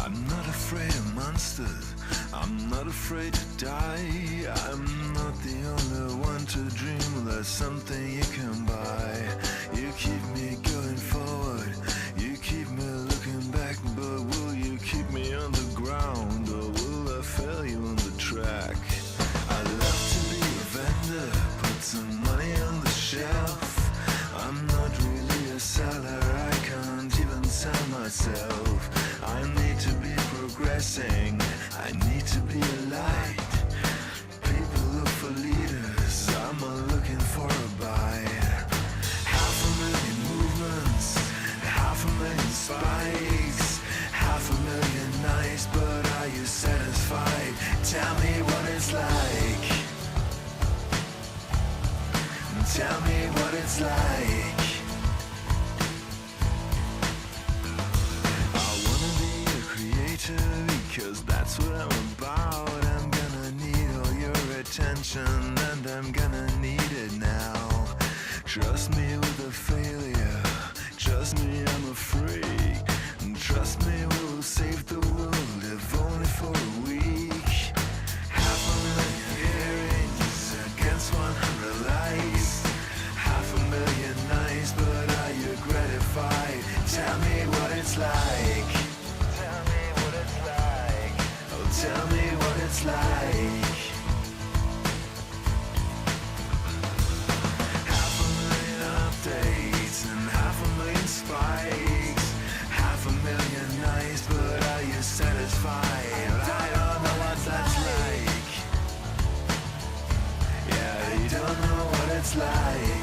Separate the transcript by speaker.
Speaker 1: I'm not afraid of monsters, I'm not afraid to die. I'm not the only one to dream there's something you can buy. You keep me going forward, you keep me looking back, but will you keep me on the ground, or will I fail you on the track? I love to be a vendor, put some money on the shelf. I'm not really a seller, I can't even sell myself. I need to be progressing, I need to be a light. People look for leaders, I'm looking for a bite. 500,000 movements, 500,000 spikes, 500,000 nights, but are you satisfied? Tell me what it's like. Tell me what it's like. I wanna be a creator because that's what I'm about. I'm gonna need all your attention and I'm gonna need it now. Trust me with a failure, trust me I'm a freak, and trust me we will save the world if only for a week. 500,000 hearings against 100 likes, 500,000 nights, but are you gratified? Tell me what it's like. Tell me what it's like. Oh, tell me what it's like. 500,000 updates and 500,000 spikes, 500,000 nights, but are you satisfied? I don't know what that's like. Yeah, you don't know what it's like.